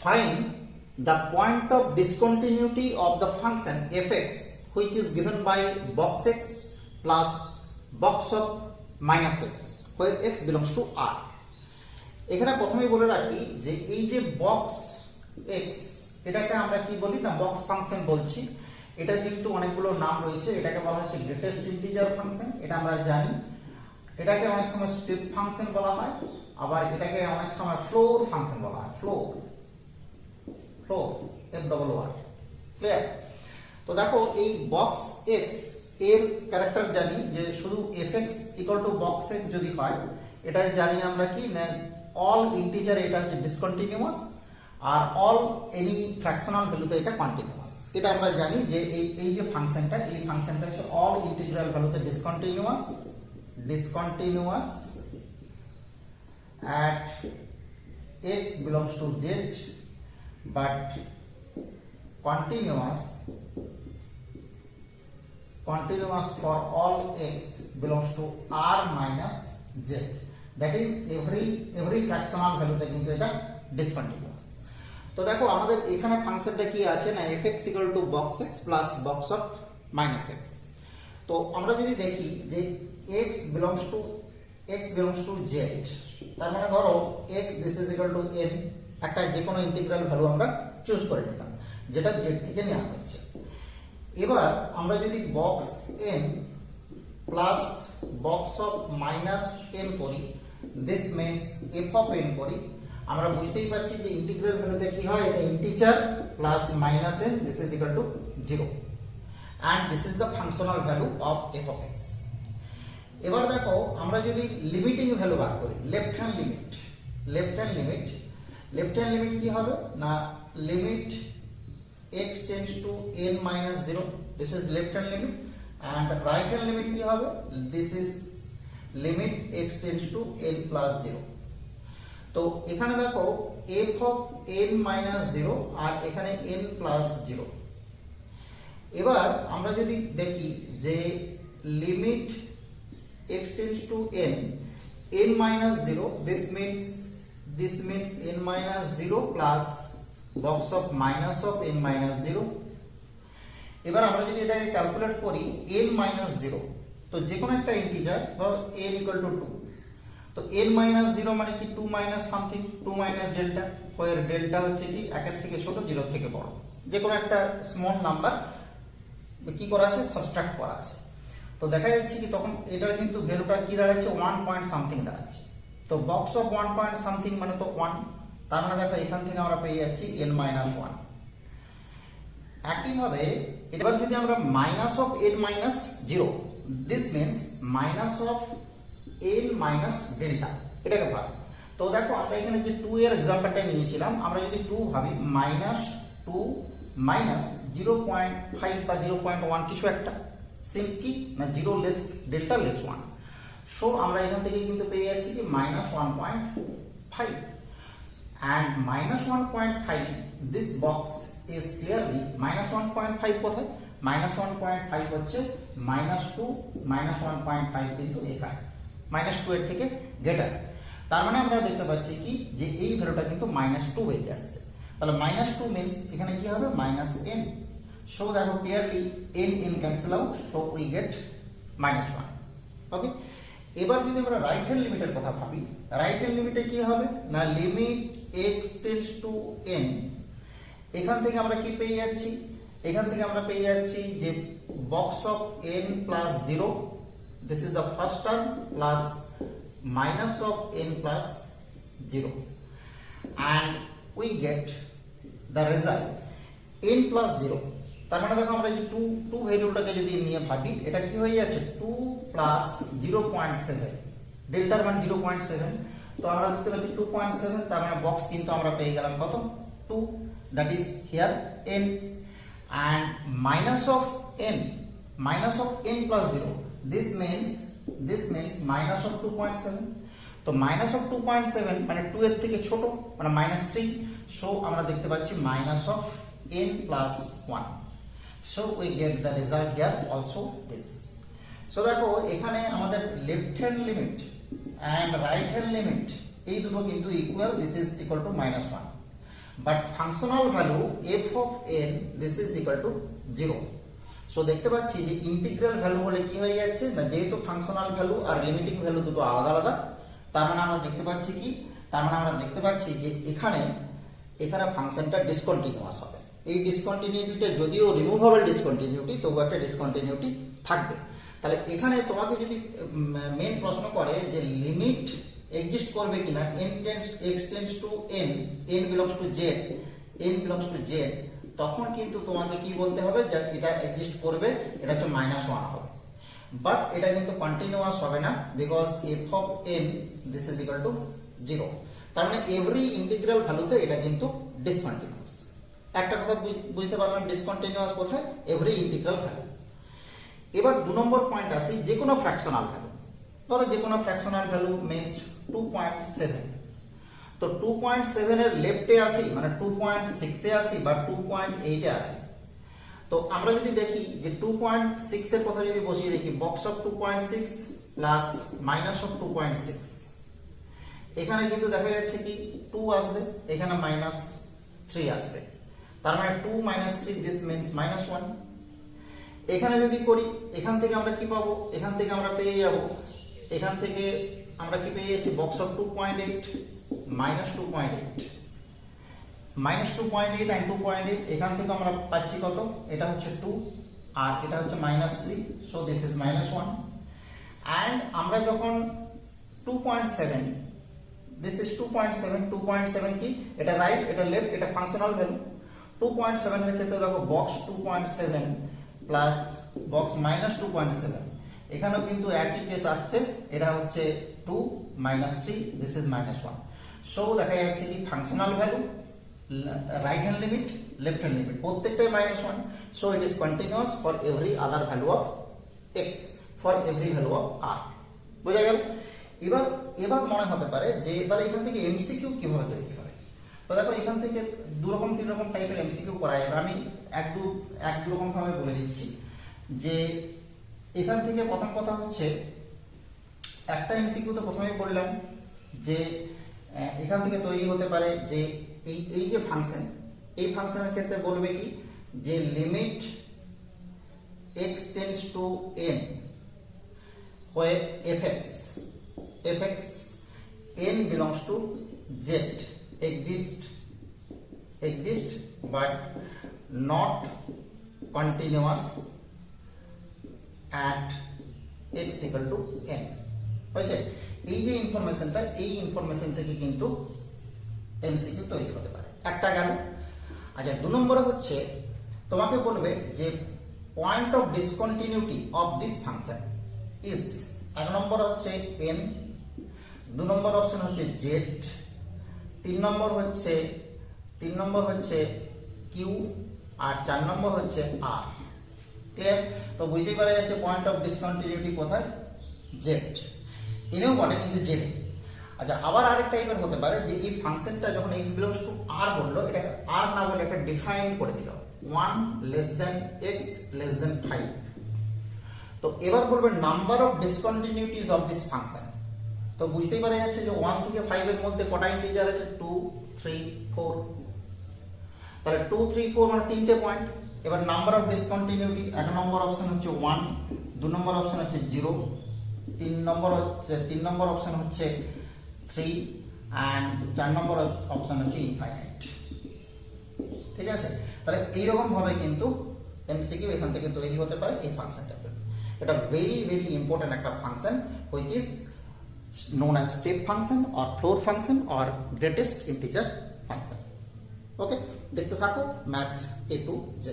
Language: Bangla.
find the point of discontinuity of the function fx which is given by box x plus box of minus x where x belongs to R. এখানে প্রথমেই বলে রাখি যে এই যে বক্স x এটাকে আমরা কি বলি না বক্স ফাংশন বলছি। এটা কিন্তু অনেকগুলো নাম রয়েছে। এটাকে বলা হচ্ছে গ্রেটেস্ট ইন্টিজার ফাংশন, এটা আমরা জানি। এটাকে অনেক সময় স্ট্রিপ ফাংশন বলা হয়, আবার এটাকে অনেক সময় ফ্লোর ফাংশন বলা হয়। ফ্লোর এফ ডবল ওয়ার, ক্লিয়ার? তো দেখো এই বক্স এক্স এর ক্যারেক্টার জানি যে শুধু F x equal to box x যদি হয়, এটা জানি আমরা কি না অল ইন্টিজার এটা হচ্ছে ডিসকন্টিনিউয়াস, আর অল এনি ফ্র্যাকশনাল ভ্যালুতে এটা কন্টিনিউয়াস। এটা আমরা জানি যে এই যে ফাংশনটা, এই ফাংশনটা হচ্ছে অল ইন্টিগ্রাল ভ্যালুতে discontinuous at x belongs to z but continuous for all x belongs to r minus z, that is every fractional value তে কিন্তু এটা discontinuous। তো দেখো আমাদের এখানে ফাংশনটা কি আছে না fx equal to box x plus box of minus x। তো আমরা যদি দেখি যে x belongs to z, তার মানে ধরো x this is equal to n, একটা যে কোনো ইন্টিগ্রাল ভ্যালু আমরা চুজ করে নিলাম যেটা z থেকে নেওয়া হয়েছে। এবার আমরা যদি box n plus box of minus n করি, this means f of n করি, আমরা বুঝতেই পারছি যে ইন্টিগ্রাল ভ্যালুতে কি হয়, এটা integer plus minus n, this is equal to 0 and this is the functional value of f of x। এবার দেখো আমরা যদি লিমিটিং ভ্যালু বার করি, লেফট হ্যান্ড লিমিট কি হবে না limit x tends to n minus 0, this is left hand limit, and right hand limit কি হবে, this is limit x tends to n plus 0। তো এখানে দেখো f of n minus 0 আর এখানে n plus 0। এবার আমরা যদি দেখি যে limit x tends to n minus 0, this means n minus 0 plus box of minus of n minus 0। এবার আমরা যদি এটাকে ক্যালকুলেট করি n minus 0, তো যে কোনো একটা ইন্টিজার ধরো n equal to 2, তো n minus 0 মানে কি 2 minus something, 2 minus delta, where delta হচ্ছে কি 1 এর থেকে ছোট 0 এর থেকে বড়, যে কোনো একটা স্মল নাম্বার কি করা আছে সাবট্রাক্ট করা আছে। তো দেখা যাচ্ছে কি তখন এটার কিন্তু ভ্যালুটা কি দাঁড়াচ্ছে 1 পয়েন্ট সামথিং দাঁড়াচ্ছে। তো বক্স অফ 1 পয়েন্ট সামথিং মানে তো 1, তার মানে দেখো এখান থেকে আমরা পেয়ে যাচ্ছি n minus 1। একইভাবে এবার যদি আমরা minus of n minus 0, this means minus of n minus delta, এটাকে ভাবি। তো দেখো আমরা এখানে যে 2 এর एग्जांपलটা নিয়েছিলাম, আমরা যদি 2 ভাবি -2 minus 0.5 বা 0.1 কিছু একটা, সিন্স কি না 0 লেস ডেল্টা লেস 1, সো আমরা এখান থেকে কিন্তু পেয়ে যাচ্ছি কি -1.5 and -1.5, this box is clearly -1.5 কোথায়, -1.5 হচ্ছে -2 -1.5 কিন্তু এখানে -2 এর থেকে গ্রেটার। তার মানে আমরা দেখতে পাচ্ছি কি যে এই ভ্যালুটা কিন্তু -2 বেরিয়ে আসছে। তাহলে -2 মিন্স এখানে কি হবে -n, সো দেখো clearly n cancel out, so we get -1। ওকে, এবার যদি আমরা রাইট হ্যান্ড লিমিটের কথা ভাবি, রাইট হ্যান্ড লিমিটে কি হবে না limit x tends to n, এখান থেকে আমরা কি পেয়ে যাচ্ছি, এখান থেকে আমরা পেয়ে যাচ্ছি যে box of n plus 0, this is the first term, plus minus of n plus 0 and we get the result n plus 0। তার মানে দেখো আমরা যে 2 ভ্যালুটাকে যদি নিয়ে ভাবি, এটা কি হয়ে যাচ্ছে 2 plus 0.7, ডেল্টার মান 0.7, তো আমরা দেখতে পাচ্ছি 2.7, তার মানে বক্স কিন্তু আমরা পেয়ে গেলাম কত 2, that is here n, and minus of n plus 0, this means minus of 2.7, তো minus of 2.7 মানে 2 এর থেকে ছোট মানে -3, সো আমরা দেখতে পাচ্ছি minus of n plus 1, so we get the result here also this। So দেখো এখানে আমাদের left hand limit and right hand limit এই দুটো কিন্তু equal, this is equal to -1। But functional value F of N this is equal to 0। So দেখতে পাচ্ছি যে ইন্টিগ্রাল ভ্যালু হলে কি হয়ে যাচ্ছে না, যেহেতু ফাংশনাল ভ্যালু আর লিমিটিং ভ্যালু দুটো আলাদা আলাদা, তার মানে আমরা দেখতে পাচ্ছি কি, তার মানে আমরা দেখতে পাচ্ছি যে এখানে ফাংশনটা ডিসকন্টিনিউয়াস হবে। এই ডিসকন্টিনিউটিটা যদিও রিমুভেবল ডিসকন্টিনিউটি, তবু একটা ডিসকন্টিনিউটি থাকবে। তাহলে এখানে তোমাকে যদি মেন প্রশ্ন করে যে লিমিট এক্সিস্ট করবে কিনা x tends to n, n belongs to z, তখন কিন্তু তোমাকে কি বলতে হবে যে এটা এক্সিস্ট করবে, এটা হচ্ছে -1 হবে। বাট এটা কিন্তু কন্টিনিউয়াস হবে না, because f of n this is equal to 0। তার মানে এভরি ইন্টিগ্রাল ভ্যালুতে এটা কিন্তু ডিসকন্টিনিউয়াস। একটা কথা বুঝতে পারলাম ডিসকন্টিনিউয়াস কোথায়, এভরি ইন্টিগ্রাল ভ্যালু। এবার 2 নম্বর পয়েন্ট আসি, যে কোনো ফ্র্যাকশনাল ভ্যালু। ধরো যে কোনো ফ্র্যাকশনাল ভ্যালু মিন্স 2.7। তো 2.7 এর লেফটে আসি, মানে 2.6 এ আসি বা 2.8 এ আসি। তো আমরা যদি দেখি যে 2.6 এর কথা যদি বসিয়ে দেখি, box of 2.6 plus minus of 2.6, এখানে কিন্তু দেখা যাচ্ছে কি 2 আসবে, এখানে -3 আসবে। তার মানে 2 - 3 দিস মিন্স -1। এখানে যদি করি, এখান থেকে আমরা কি পাবো, এখান থেকে আমরা পেয়ে যাব, এখান থেকে আমরা কি পেয়ে যাচ্ছি, বক্স অফ 2.8 -2.8 and 2.8, এখান থেকে আমরা পাচ্ছি কত, এটা হচ্ছে 2 আর এটা হচ্ছে -3, সো দিস ইজ -1। এন্ড আমরা যখন 2.7, দিস ইজ 2.7 কি, এটা রাইট, এটা লেফট, এটা ফাংশনাল ভ্যালু। 2.7 এর ক্ষেত্রে দেখো বক্স 2.7 প্লাস বক্স -2.7, এখানেও কিন্তু একই কেস আসছে, এটা হচ্ছে 2 - 3, দিস ইজ -1। সো দেখা যাচ্ছে কি functional value, right hand limit, left hand limit প্রত্যেকটাই -1। So it is continuous for every other value of x, for every value of r। বোঝা গেল? এবার মনে হতে পারে যে তাহলে এখান থেকে এমসিকিউ কিভাবে তৈরি হবে। তো দেখো এখান থেকে 2 রকম 3 রকম টাইপের এমসিকিউ করা যাবে। আমি এক দু রকম ভাবে বলে দিচ্ছি। যে এখান থেকে প্রথম কথা হচ্ছে, একটা এমসিকিউ তো প্রথমেই বললাম যে এখান থেকে তৈরি হতে পারে যে এই যে ফাংশন, এই ফাংশনের ক্ষেত্রে বলবে কি যে limit x tends to n where fx n belongs to z exist but not continuous at x equal to n। হয়েছে? এই যে ইনফরমেশনটা, এই ইনফরমেশন থেকে কিন্তু এমসিকিউ তৈরি হতে পারে। একটা গেল। আচ্ছা, 2 নম্বরে হচ্ছে তোমাকে বলবে যে point of discontinuity of this function is, 1 নম্বর হচ্ছে n, 2 নম্বর অপশন হচ্ছে z, 3 নম্বর হচ্ছে q, আর 4 নম্বর হচ্ছে r। ক্লিয়ার? তো বুঝতেই পারা যাচ্ছে পয়েন্ট অফ ডিসকন্টিনিউটি কোথায়, z। এনেও বটে কিন্তু z। আচ্ছা, আবার আরেক টাইপের হতে পারে যে এই ফাংশনটা যখন x বিলংস টু r বললো, এটাকে r না বলে একটা ডিফাইন করে দিল 1 less than x less than 5। তো এবার বলবে number of discontinuities of this function. তো বুঝতেই পারা যাচ্ছে যে 1 থেকে 5 এর মধ্যে কটা ইন্টিজার আছে, 2 3 4। তাহলে 2 3 4 মানে 3টে পয়েন্ট। এবার number of discontinuity, 1 number option হচ্ছে 1, 2 নম্বর অপশন হচ্ছে 0, 3 নম্বর অপশন হচ্ছে 3 and 4 নম্বর অপশন হচ্ছে ইনফাইনাইট। ঠিক আছে? তাহলে এইরকম ভাবে কিন্তু এমসিকিউ এখান থেকে তৈরি হতে পারে এই ফাংশনটা। এটা ভেরি ভেরি ইম্পর্টেন্ট একটা function which is known as step function or floor function or greatest integer function। ওকে, দেখতে থাকো ম্যাথ A to Z।